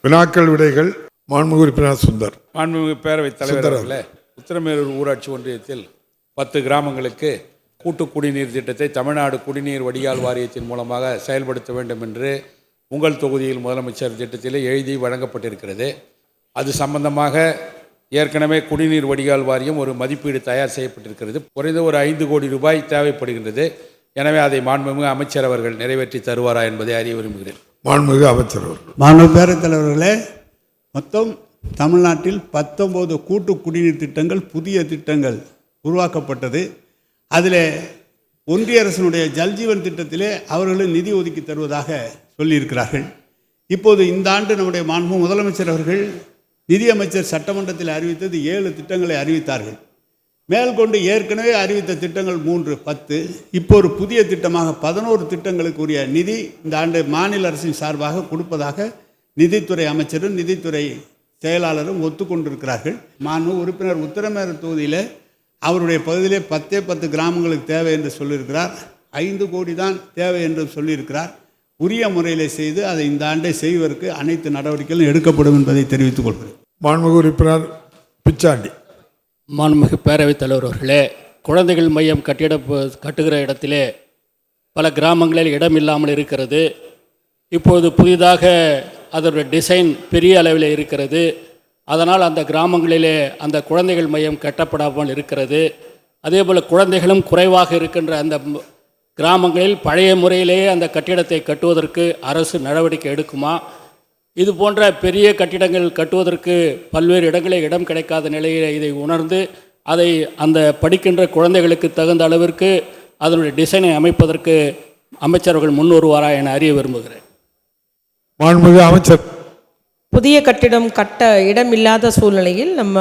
வினாக்கள் விடைகள். மாண்புமிகு உறுப்பினர் சுந்தர். மாண்புமிகு பேரவைத் தலைவர்களே, உத்திரமேரூர் ஊராட்சி ஒன்றியத்தில் 10 கிராமங்களுக்கு கூட்டு குடிநீர் திட்டத்தை தமிழ்நாடு குடிநீர் வடிகால் வாரியத்தின் மூலமாக செயல்படுத்த வேண்டும் என்று உங்கள் தொகுதியில் முதலமைச்சர் திட்டத்திலே எழுதி வழங்கப்பட்டிருக்கிறது. அது சம்பந்தமாக ஏற்கனவே குடிநீர் வடிகால் வாரியம் ஒரு மதிப்பீடு தயார் செய்யப்பட்டிருக்கிறது. குறைந்த ஒரு 5 கோடி ரூபாய் தேவைப்படுகின்றது. எனவே அதை மாண்புமிகு அமைச்சர் அவர்கள் நிறைவேற்றி தருவாரா என்பதை அறிய விரும்புகிறேன். மாண்புமிகு அமைச்சர் அவர்கள். மாண்பு பேரவைத் தலைவர்களே, மொத்தம் தமிழ்நாட்டில் 19 கூட்டு குடிநீர் திட்டங்கள், புதிய திட்டங்கள் உருவாக்கப்பட்டது. அதில் ஒன்றிய அரசினுடைய ஜல்ஜீவன் திட்டத்திலே அவர்களும் நிதி ஒதுக்கி தருவதாக சொல்லியிருக்கிறார்கள். இப்போது இந்த ஆண்டு நம்முடைய மாண்பு முதலமைச்சர் அவர்கள் நிதியமைச்சர் சட்டமன்றத்தில் அறிவித்தது 7 திட்டங்களை அறிவித்தார்கள். மேற்கொண்டு ஏற்கனவே அறிவித்த திட்டங்கள் 3, 10. இப்போ ஒரு புதிய திட்டமாக 11 திட்டங்களுக்குரிய நிதி இந்த ஆண்டு மாநில அரசின் சார்பாக கொடுப்பதாக நிதித்துறை அமைச்சரும் நிதித்துறை செயலாளரும் ஒத்துக்கொண்டிருக்கிறார்கள். மாண்பு உறுப்பினர் உத்திரமேரூர் தொகுதியில் அவருடைய பகுதியிலே 10 கிராமங்களுக்கு தேவை என்று சொல்லியிருக்கிறார். 5 கோடி தான் தேவை என்று சொல்லியிருக்கிறார். உரிய முறையில் செய்து அதை இந்த ஆண்டை செய்வதற்கு அனைத்து நடவடிக்கைகளும் எடுக்கப்படும் என்பதை தெரிவித்துக் கொள்கிறேன். மாண்புமிகு உறுப்பினர் பிச்சாண்டி. மாண்புமிகு பேரவைத் தலைவர் அவர்களே, குழந்தைகள் மையம் கட்டுகிற இடத்திலே பல கிராமங்களில் இடம் இல்லாமல் இருக்கிறது. இப்போது புதிதாக அதோடைய டிசைன் பெரிய அளவில் இருக்கிறது. அதனால் அந்த கிராமங்களிலே அந்த குழந்தைகள் மையம் கட்டப்படாமல் இருக்கிறது. அதேபோல் குழந்தைகளும் குறைவாக இருக்கின்ற அந்த கிராமங்களில் பழைய முறையிலேயே அந்த கட்டிடத்தை கட்டுவதற்கு அரசு நடவடிக்கை எடுக்குமா? இது போன்ற பெரிய கட்டிடங்கள் கட்டுவதற்கு பல்வேறு இடங்களில் இடம் கிடைக்காத நிலையில் இதை உணர்ந்து அதை அந்த படிக்கின்ற குழந்தைகளுக்கு தகுந்த அளவிற்கு அதனுடைய டிசைனை அமைப்பதற்கு அமைச்சர்கள் முன் வருவாரா என அறிய விரும்புகிறேன். மாண்புமிகு அமைச்சர். புதிய கட்டிடம் கட்ட இடம் இல்லாத சூழ்நிலையில் நம்ம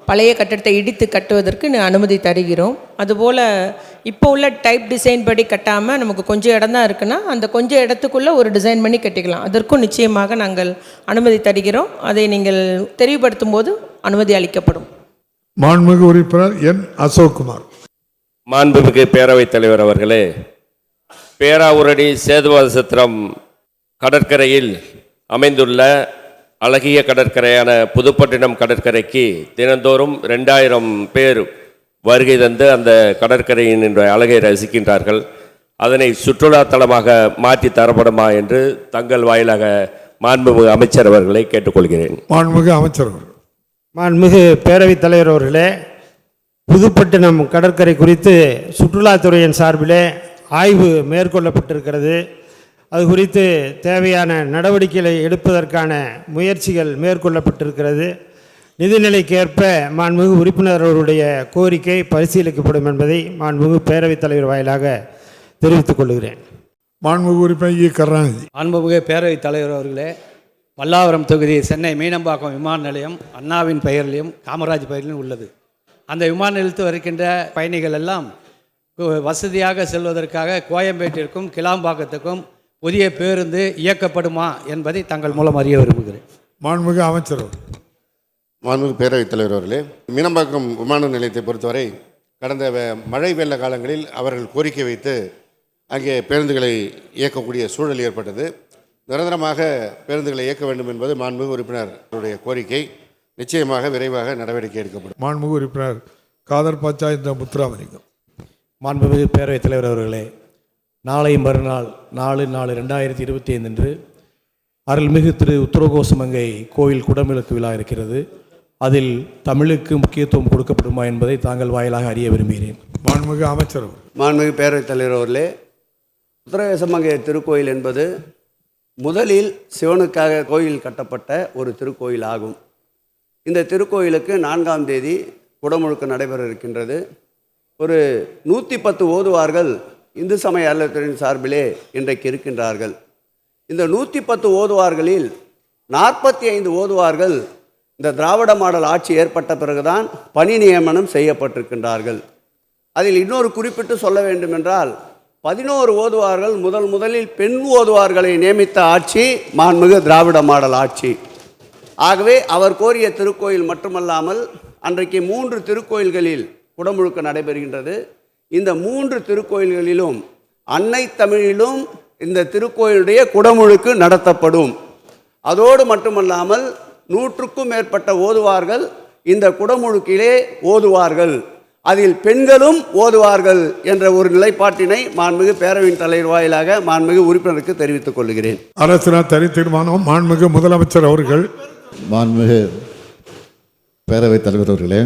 பழைய கட்டிடத்தை இடித்து கட்டுவதற்கு அனுமதி தருகிறோம். அதுபோல் இப்போ உள்ள டைப் டிசைன் படி கட்டாமல் நமக்கு கொஞ்சம் இடம் தான் இருக்குன்னா அந்த கொஞ்சம் இடத்துக்குள்ளே ஒரு டிசைன் பண்ணி கட்டிக்கலாம். அதற்கும் நிச்சயமாக நாங்கள் அனுமதி தருகிறோம். அதை நீங்கள் தெரிவுபடுத்தும் போது அனுமதி அளிக்கப்படும். மாண்புமிகு உறுப்பினர் என் அசோக்குமார். மாண்புமிகு பேரவைத் தலைவர் அவர்களே, பேராவூரணி சேதுவாசத்திரம் கடற்கரையில் அமைந்துள்ள அழகிய கடற்கரையான புதுப்பட்டினம் கடற்கரைக்கு தினந்தோறும் 2000 பேர் வருகை தந்து அந்த கடற்கரையின் அழகை ரசிக்கின்றார்கள். அதனை சுற்றுலா தலமாக மாற்றி தரப்படுமா என்று தங்கள் வாயிலாக மாண்புமிகு அமைச்சர் அவர்களை கேட்டுக்கொள்கிறேன். மாண்புமிகு அமைச்சர் அவர்கள். மாண்புமிகு பேரவைத் தலைவர் அவர்களே, புதுப்பட்டினம் கடற்கரை குறித்து சுற்றுலாத்துறையின் சார்பிலே ஆய்வு மேற்கொள்ளப்பட்டிருக்கிறது. அது குறித்து தேவையான நடவடிக்கைகளை எடுப்பதற்கான முயற்சிகள் மேற்கொள்ளப்பட்டிருக்கிறது. நிதிநிலைக்கேற்ப மாண்புமிகு உறுப்பினர் அவருடைய கோரிக்கை பரிசீலிக்கப்படும் என்பதை மாண்புமிகு பேரவைத் தலைவர் வாயிலாக தெரிவித்துக் கொள்கிறேன். மாண்புமிகு உறுப்பினர் இ. கருணாநிதி. மாண்புமிகு பேரவைத் தலைவர் அவர்களே, பல்லாவரம் தொகுதி சென்னை மீனம்பாக்கம் விமான நிலையம் அண்ணாவின் பெயரிலும் காமராஜ் பெயரிலும் உள்ளது. அந்த விமான நிலையத்தில் வருகின்ற பயணிகள் எல்லாம் வசதியாக செல்வதற்காக கோயம்பேட்டிற்கும் கிளாம்பாக்கத்துக்கும் புதிய பேருந்து இயக்கப்படுமா என்பதை தங்கள் மூலம் அறிய விரும்புகிறேன். மாண்புமிகு அமைச்சர். மாண்புமிகு பேரவைத் தலைவர் அவர்களே, மீனம்பாக்கம் விமான நிலையத்தை பொறுத்தவரை கடந்த மழை வெள்ள காலங்களில் அவர்கள் கோரிக்கை வைத்து அங்கே பேருந்துகளை இயக்கக்கூடிய சூழல் ஏற்பட்டது. நிரந்தரமாக பேருந்துகளை இயக்க வேண்டும் என்பது மாண்புமிகு உறுப்பினருடைய கோரிக்கை. நிச்சயமாக விரைவாக நடவடிக்கை எடுக்கப்படும். மாண்புமிகு உறுப்பினர் காதர் பாட்சா இந்த முத்துராமலிங்கம். மாண்புமிகு பேரவைத் தலைவர் அவர்களே, நாளை மறுநாள் 4/4/2025 அன்று அருள்மிகு திரு உத்தரகோசமங்கை கோயில் குடமுழுக்கு விழா இருக்கிறது. அதில் தமிழுக்கு முக்கியத்துவம் கொடுக்கப்படுமா என்பதை தாங்கள் வாயிலாக அறிய விரும்புகிறேன். மாண்புமிகு அமைச்சர். மாண்புமிகு பேரவைத் தலைவர் அவர்களே, உத்தரகோசமங்கை திருக்கோயில் என்பது முதலில் சிவனுக்காக கோயில் கட்டப்பட்ட ஒரு திருக்கோயில் ஆகும். இந்த திருக்கோயிலுக்கு 4ஆம் தேதி குடமுழுக்கு நடைபெற இருக்கின்றது. ஒரு 110 ஓதுவார்கள் இந்து சமய அறநிலையத்துறையின் சார்பிலே இன்றைக்கு இருக்கின்றார்கள். இந்த 110 ஓதுவார்களில் 45 ஓதுவார்கள் இந்த திராவிட மாடல் ஆட்சி ஏற்பட்ட பிறகுதான் பணி நியமனம் செய்யப்பட்டிருக்கின்றார்கள். அதில் இன்னொரு குறிப்பிட்டு சொல்ல வேண்டும் என்றால் 11 ஓதுவார்கள் முதலில் பெண் ஓதுவார்களை நியமித்த ஆட்சி மாண்புமிகு திராவிட மாடல் ஆட்சி. ஆகவே அவர் கோரிய திருக்கோயில் மட்டுமல்லாமல் அன்றைக்கு 3 திருக்கோயில்களில் குடமுழுக்கு நடைபெறுகின்றது. இந்த 3 திருக்கோயில்களிலும் அன்னை தமிழிலும் இந்த திருக்கோயிலுடைய குடமுழுக்கு நடத்தப்படும். அதோடு மட்டுமல்லாமல் 100க்கும் மேற்பட்ட ஓதுவார்கள் இந்த குடமுழுக்கிலே ஓதுவார்கள், அதில் பெண்களும் ஓதுவார்கள் என்ற ஒரு நிலைப்பாட்டினை மாண்புமிகு பேரவையின் தலைவர் வாயிலாக மாண்புமிகு உறுப்பினருக்கு தெரிவித்துக் கொள்கிறேன். அரசினர் தனி தீர்மானம். மாண்புமிகு முதலமைச்சர் அவர்கள். மாண்புமிகு பேரவைத் தலைவர் அவர்களே,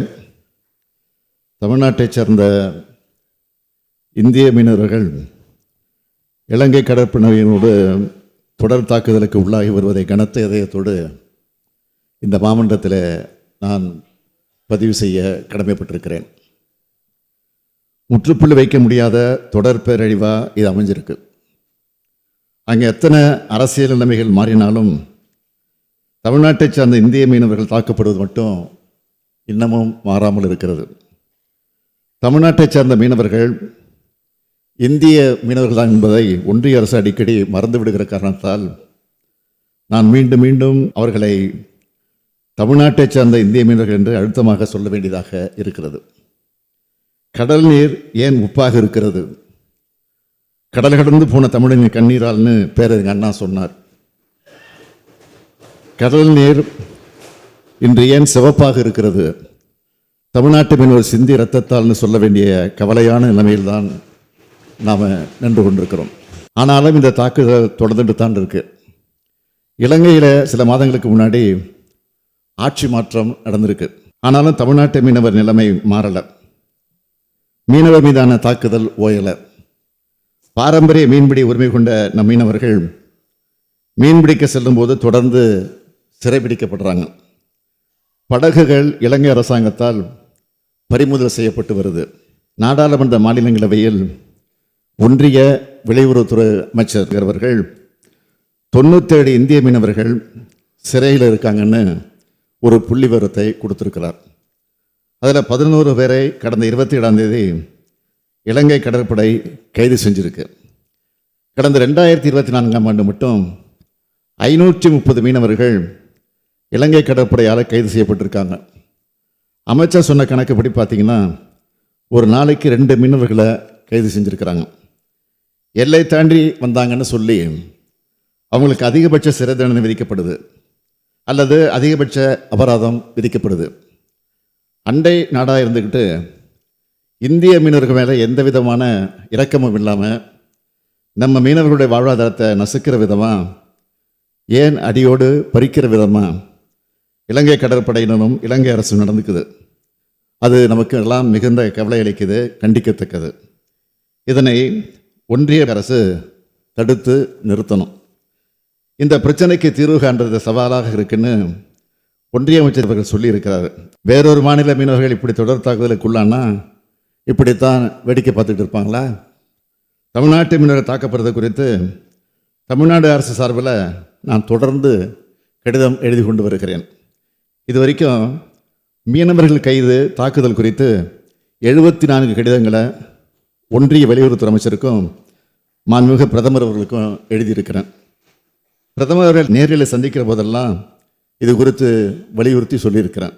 தமிழ்நாட்டைச் சேர்ந்த இந்திய மீனவர்கள் இலங்கை கடற்படையினரோடு தொடர் தாக்குதலுக்கு உள்ளாகி வருவதை கனத்த இதயத்தோடு இந்த மாமன்றத்தில் நான் பதிவு செய்ய கடமைப்பட்டிருக்கிறேன். முற்றுப்புள்ளி வைக்க முடியாத தொடர் பேரழிவாக இது அமைஞ்சிருக்கு. அங்கே எத்தனை அரசியல் நிலைமைகள் மாறினாலும் தமிழ்நாட்டைச் சார்ந்த இந்திய மீனவர்கள் தாக்கப்படுவது மட்டும் இன்னமும் மாறாமல் இருக்கிறது. தமிழ்நாட்டைச் சார்ந்த மீனவர்கள் இந்திய மீனவர்கள் தான் என்பதை ஒன்றிய அரசு அடிக்கடி மறந்து விடுகிற காரணத்தால் நான் மீண்டும் மீண்டும் அவர்களை தமிழ்நாட்டைச் சார்ந்த இந்திய மீனவர்கள் என்று அழுத்தமாக சொல்ல வேண்டியதாக இருக்கிறது. கடல் நீர் ஏன் உப்பாக இருக்கிறது? கடல் கடந்து போன தமிழனின் கண்ணீரால்னு பேரறிஞர் அண்ணா சொன்னார். கடல் நீர் இன்று ஏன் சிவப்பாக இருக்கிறது? தமிழ்நாட்டு மீனவர் சிந்தி இரத்தத்தால்னு சொல்ல வேண்டிய கவலையான நிலைமையில்தான் நாம் நின்று கொண்டிருக்கிறோம். ஆனாலும் இந்த தாக்குதல் தொடர்ந்துட்டு தான் இருக்கு. இலங்கையில் சில மாதங்களுக்கு முன்னாடி ஆட்சி மாற்றம் நடந்திருக்கு. ஆனாலும் தமிழ்நாட்டு மீனவர் நிலைமை மாறலை. மீனவர் மீதான தாக்குதல் ஓயலை. பாரம்பரிய மீன்பிடி உரிமை கொண்ட நம் மீனவர்கள் மீன்பிடிக்க செல்லும்போது தொடர்ந்து சிறைபிடிக்கப்படுறாங்க. படகுகள் இலங்கை அரசாங்கத்தால் பறிமுதல் செய்யப்பட்டு வருது. நாடாளுமன்ற மாநிலங்களவையில் ஒன்றிய வெளியுறவுத்துறை அமைச்சர் அவர்கள் 97 இந்திய மீனவர்கள் சிறையில் இருக்காங்கன்னு ஒரு புள்ளி விவரத்தை கொடுத்துருக்கிறார். அதில் 11 பேரை கடந்த 27ஆம் தேதி இலங்கை கடற்படை கைது செஞ்சுருக்கு. கடந்த 2024ஆம் ஆண்டு மட்டும் 530 மீனவர்கள் இலங்கை கடற்படையால் கைது செய்யப்பட்டிருக்காங்க. அமைச்சர் சொன்ன கணக்குப்படி பார்த்தீங்கன்னா ஒரு நாளைக்கு 2 மீனவர்களை கைது செஞ்சுருக்கிறாங்க. எல்லை தாண்டி வந்தாங்கன்னு சொல்லி அவங்களுக்கு அதிகபட்ச சிறை தண்டனை விதிக்கப்படுது அல்லது அதிகபட்ச அபராதம் விதிக்கப்படுது. அண்டை நாடாக இருந்துக்கிட்டு இந்திய மீனவர்கள் மேலே எந்த விதமான இரக்கமும் இல்லாமல் நம்ம மீனவர்களுடைய வாழ்வாதாரத்தை நசுக்கிற விதமாக, ஏன் அடியோடு பறிக்கிற விதமாக இலங்கை கடற்படையினரும் இலங்கை அரசும் நடந்துக்குது. அது நமக்கு எல்லாம் மிகுந்த கவலை அளிக்குது, கண்டிக்கத்தக்கது. இதனை ஒன்றிய அரசு தடுத்து நிறுத்தணும். இந்த பிரச்சனைக்கு தீர்வு காண்றது சவாலாக இருக்குன்னு ஒன்றிய அமைச்சர் அவர்கள் சொல்லியிருக்கிறார். வேறொரு மாநில மீனவர்கள் இப்படி தொடர் தாக்குதலுக்குள்ளானா இப்படித்தான் வேடிக்கை பார்த்துட்டு இருப்பாங்களா? தமிழ்நாட்டு மீனவர்கள் தாக்கப்படுறது குறித்து தமிழ்நாடு அரசு சார்பில் நான் தொடர்ந்து கடிதம் எழுதி கொண்டு வருகிறேன். இது வரைக்கும் மீனவர்கள் கைது தாக்குதல் குறித்து 74 கடிதங்களை ஒன்றிய வெளியுறவுத்துறை அமைச்சருக்கும் மாண்புமிகு பிரதமர் அவர்களுக்கும் எழுதியிருக்கிறேன். பிரதமர் அவர்கள் நேரில் சந்திக்கிற போதெல்லாம் இது குறித்து வலியுறுத்தி சொல்லியிருக்கிறேன்.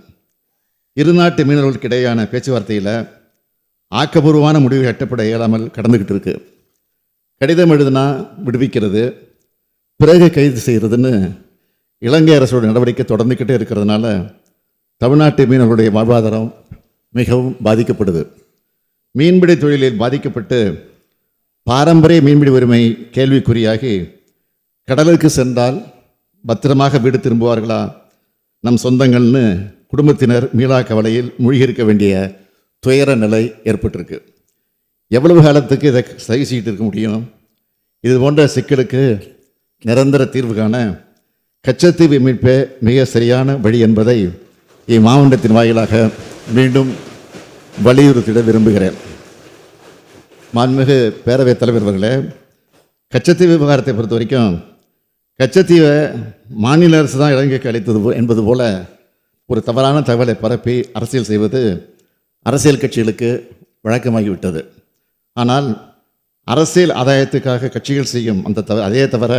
இரு நாட்டு மீனவர்களுக்கு இடையான பேச்சுவார்த்தையில் ஆக்கப்பூர்வமான முடிவு எட்டப்பட இயலாமல் கடந்துக்கிட்டு இருக்கு. கடிதம் எழுதுனா விடுவிக்கிறது, பிறகு கைது செய்கிறதுன்னு இலங்கை அரசோட நடவடிக்கை தொடர்ந்துக்கிட்டே இருக்கிறதுனால தமிழ்நாட்டு மீனவர்களுடைய வாழ்வாதாரம் மிகவும் பாதிக்கப்படுது. மீன்பிடி தொழிலில் பாதிக்கப்பட்டு பாரம்பரிய மீன்பிடி உரிமை கேள்விக்குறியாகி கடலுக்கு சென்றால் பத்திரமாக வீடு திரும்புவார்களா நம் சொந்தங்கள்னு குடும்பத்தினர் மீளா கவலையில் மூழ்கியிருக்க வேண்டிய துயர நிலை ஏற்பட்டிருக்கு. எவ்வளவு காலத்துக்கு இதை சகிச்சுக்கிட்டு இருக்க முடியும்? இது போன்ற சிக்கலுக்கு நிரந்தர தீர்வு காண கச்சத்தீவு மீட்பே மிக சரியான வழி என்பதை இம்மாவட்டத்தின் வாயிலாக மீண்டும் வலியுறுத்திட விரும்புகிறேன். மாண்புமிகு பேரவைத் தலைவர் அவர்களே, கச்சத்தீவு விவகாரத்தை பொறுத்த வரைக்கும் கச்சத்தீவை மாநில அரசு தான் இலங்கைக்கு அளித்தது என்பது போல ஒரு தவறான தகவலை பரப்பி அரசியல் செய்வது அரசியல் கட்சிகளுக்கு வழக்கமாகிவிட்டது. ஆனால் அரசியல் ஆதாயத்துக்காக கட்சிகள் செய்யும் அந்த அதே தவிர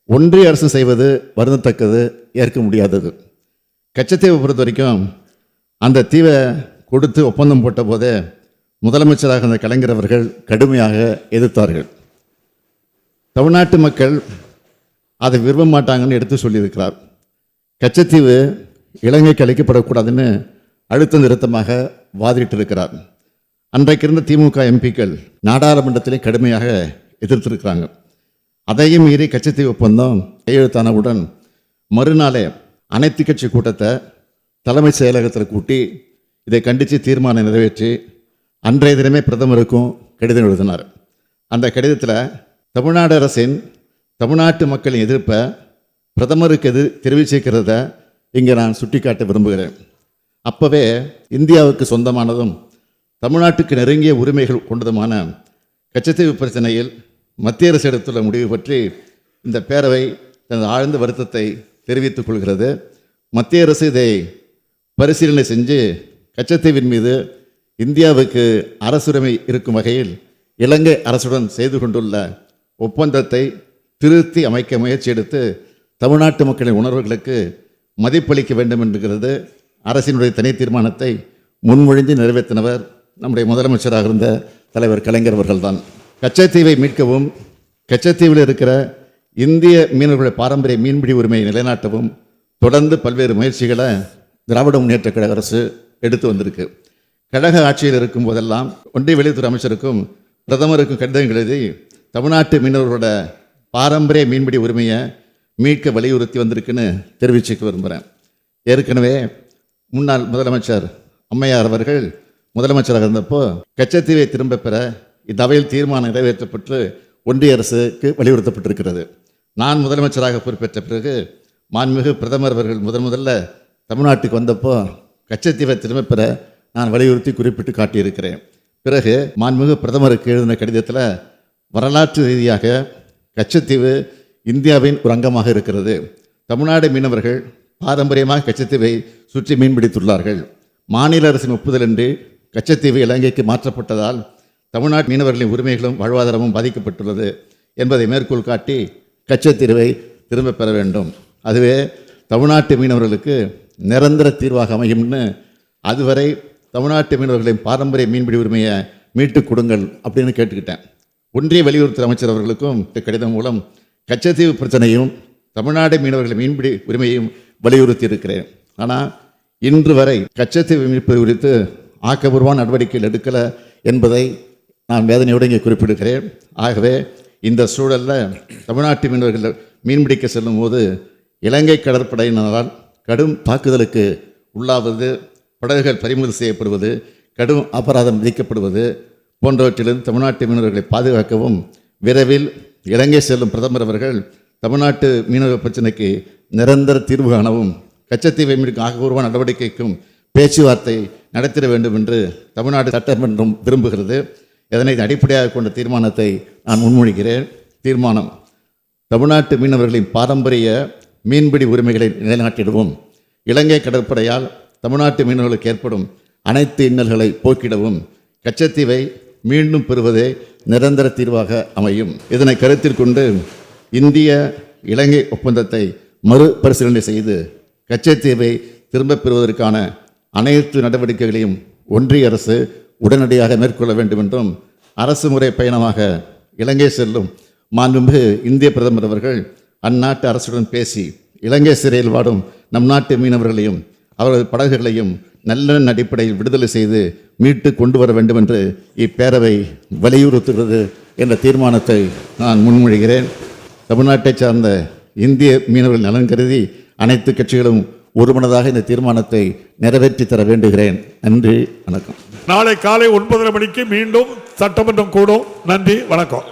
ஒன்றிய அரசு செய்வது வருந்தத்தக்கது, ஏற்க முடியாதது. கச்சத்தீவை பொறுத்த வரைக்கும் அந்த தீவை கொடுத்து ஒப்பந்தம் போட்ட போதே முதலமைச்சராக இருந்த கலைஞர் அவர்கள் கடுமையாக எதிர்த்தார்கள். தமிழ்நாட்டு மக்கள் அதை விரும்ப மாட்டாங்கன்னு எடுத்து சொல்லியிருக்கிறார். கச்சத்தீவு இலங்கைக்கு அளிக்கப்படக்கூடாதுன்னு அழுத்த நிறுத்தமாக வாதிட்டு இருக்கிறார். அன்றைக்கு இருந்த திமுக எம்பிக்கள் நாடாளுமன்றத்திலே கடுமையாக எதிர்த்திருக்கிறாங்க. அதையும் மீறி கச்சத்தீவு ஒப்பந்தம் கையெழுத்தானவுடன் மறுநாளே அனைத்து கட்சி கூட்டத்தை தலைமைச் செயலகத்தில் கூட்டி இதை கண்டித்து தீர்மானம் நிறைவேற்றி அன்றைய தினமே பிரதமருக்கும் கடிதம் எழுதினார். அந்த கடிதத்தில் தமிழ்நாடு அரசின் தமிழ்நாட்டு மக்களின் எதிர்ப்பை பிரதமருக்கு தெரிவிச்சிருக்கிறத இங்கே நான் சுட்டிக்காட்ட விரும்புகிறேன். அப்போவே இந்தியாவுக்கு சொந்தமானதும் தமிழ்நாட்டுக்கு நெருங்கிய உரிமைகள் கொண்டதுமான கச்சத்தீவு பிரச்சனையில் மத்திய அரசு எடுத்துள்ள முடிவு பற்றி இந்த பேரவை தனது ஆழ்ந்த வருத்தத்தை தெரிவித்துக் கொள்கிறது. மத்திய அரசு இதை பரிசீலனை செஞ்சு கச்சத்தீவின் மீது இந்தியாவுக்கு அரசுரிமை இருக்கும் வகையில் இலங்கை அரசுடன் செய்து கொண்டுள்ள ஒப்பந்தத்தை திருத்தி அமைக்க முயற்சி எடுத்து தமிழ்நாட்டு மக்களின் உணர்வுகளுக்கு மதிப்பளிக்க வேண்டும் என்கிறது அரசினுடைய தனி தீர்மானத்தை முன்மொழிந்து நிறைவேற்றினவர் நம்முடைய முதலமைச்சராக இருந்த தலைவர் கலைஞர் அவர்கள்தான். கச்சத்தீவை மீட்கவும் கச்சத்தீவில் இருக்கிற இந்திய மீனவர்களுடைய பாரம்பரிய மீன்பிடி உரிமையை நிலைநாட்டவும் தொடர்ந்து பல்வேறு முயற்சிகளை திராவிட முன்னேற்ற கழக அரசு எடுத்து வந்திருக்கு. கழக ஆட்சியில் இருக்கும் போதெல்லாம் ஒன்றிய வெளியுறவுத்துறை அமைச்சருக்கும் பிரதமருக்கும் கடிதங்கள் எழுதி தமிழ்நாட்டு மீனவர்களோட பாரம்பரிய மீன்பிடி உரிமையை மீட்க வலியுறுத்தி வந்திருக்குன்னு தெரிவிச்சுக்க விரும்புகிறேன். ஏற்கனவே முன்னாள் முதலமைச்சர் அம்மையார் அவர்கள் முதலமைச்சராக இருந்தப்போ கச்சத்தீவை திரும்ப பெற இந்த அவையில் தீர்மானம் நிறைவேற்றப்பட்டு ஒன்றிய அரசுக்கு வலியுறுத்தப்பட்டிருக்கிறது. நான் முதலமைச்சராக பொறுப்பேற்ற பிறகு மாண்புமிகு பிரதமர் அவர்கள் முதல்ல தமிழ்நாட்டுக்கு வந்தப்போ கச்சத்தீவை திரும்ப பெற நான் வலியுறுத்தி குறிப்பிட்டு காட்டியிருக்கிறேன். பிறகு மாண்புமிகு பிரதமருக்கு எழுதின கடிதத்தில் வரலாற்று ரீதியாக கச்சத்தீவு இந்தியாவின் ஒரு அங்கமாக இருக்கிறது. தமிழ்நாடு மீனவர்கள் பாரம்பரியமாக கச்சத்தீவை சுற்றி மீன்பிடித்துள்ளார்கள். மாநில அரசின் ஒப்புதலின்றி கச்சத்தீவு இலங்கைக்கு மாற்றப்பட்டதால் தமிழ்நாட்டு மீனவர்களின் உரிமைகளும் வாழ்வாதாரமும் பாதிக்கப்பட்டுள்ளது என்பதை மேற்கோள் காட்டி கச்சத்தீவை திரும்ப பெற வேண்டும். அதுவே தமிழ்நாட்டு மீனவர்களுக்கு நிரந்தர தீர்வாக அமையும்னு அதுவரை தமிழ்நாட்டு மீனவர்களின் பாரம்பரிய மீன்பிடி உரிமையை மீட்டுக் கொடுங்கள் அப்படின்னு கேட்டுக்கிட்டேன். ஒன்றிய வெளியுறவுத்துறை அமைச்சர் அவர்களுக்கும் கடிதம் மூலம் கச்சத்தீவு பிரச்சனையும் தமிழ்நாடு மீனவர்களின் மீன்பிடி உரிமையையும் வலியுறுத்தி இருக்கிறேன். ஆனால் இன்று வரை கச்சத்தீவு மீட்பது குறித்து ஆக்கப்பூர்வமான நடவடிக்கைகள் எடுக்கலை என்பதை நான் வேதனையோடு இங்கே குறிப்பிடுகிறேன். ஆகவே இந்த சூழலில் தமிழ்நாட்டு மீனவர்கள் மீன்பிடிக்க செல்லும் போது இலங்கை கடற்படையினரால் கடும் தாக்குதலுக்கு உள்ளாவது, படகுகள் பறிமுதல் செய்யப்படுவது, கடும் அபராதம் விதிக்கப்படுவது போன்றவற்றிலிருந்து தமிழ்நாட்டு மீனவர்களை பாதுகாக்கவும் விரைவில் இலங்கை செல்லும் பிரதமர் அவர்கள் தமிழ்நாட்டு மீனவ பிரச்சனைக்கு நிரந்தர தீர்வு காணவும் கச்சத்தீவை மீட்கும் ஆக்கப்பூர்வமான நடவடிக்கைக்கும் பேச்சுவார்த்தை நடத்திட வேண்டும் என்று தமிழ்நாடு சட்டமன்றம் விரும்புகிறது. இதனை அடிப்படையாக கொண்ட தீர்மானத்தை நான் முன்மொழிகிறேன். தீர்மானம்: தமிழ்நாட்டு மீனவர்களின் பாரம்பரிய மீன்பிடி உரிமைகளை நிலைநாட்டிடவும், இலங்கை கடற்படையால் தமிழ்நாட்டு மீனவர்களுக்கு ஏற்படும் அனைத்து இன்னல்களை போக்கிடவும் கச்சத்தீவை மீண்டும் பெறுவதே நிரந்தர தீர்வாக அமையும். இதனை கருத்தில் கொண்டு இந்திய இலங்கை ஒப்பந்தத்தை மறுபரிசீலனை செய்து கச்சத்தீவை திரும்பப் பெறுவதற்கான அனைத்து நடவடிக்கைகளையும் ஒன்றிய அரசு உடனடியாக மேற்கொள்ள வேண்டும் என்றும், அரசு முறை பயணமாக இலங்கை செல்லும் மாண்புமிகு இந்திய பிரதமர் அவர்கள் அந்நாட்டு அரசுடன் பேசி இலங்கை சிறையில் வாடும் நம் நாட்டு மீனவர்களையும் அவரது படகுகளையும் நல்லெண்ண அடிப்படையில் விடுதலை செய்து மீட்டு கொண்டு வர வேண்டும் என்று இப்பேரவை வலியுறுத்துகிறது என்ற தீர்மானத்தை நான் முன்மொழிகிறேன். தமிழ்நாட்டை சார்ந்த இந்திய மீனவர்கள் நலன் கருதி அனைத்து கட்சிகளும் ஒருமனதாக இந்த தீர்மானத்தை நிறைவேற்றி தர வேண்டுகிறேன். நன்றி, வணக்கம். நாளை காலை 9:30 மணிக்கு மீண்டும் சட்டமன்றம் கூடும். நன்றி, வணக்கம்.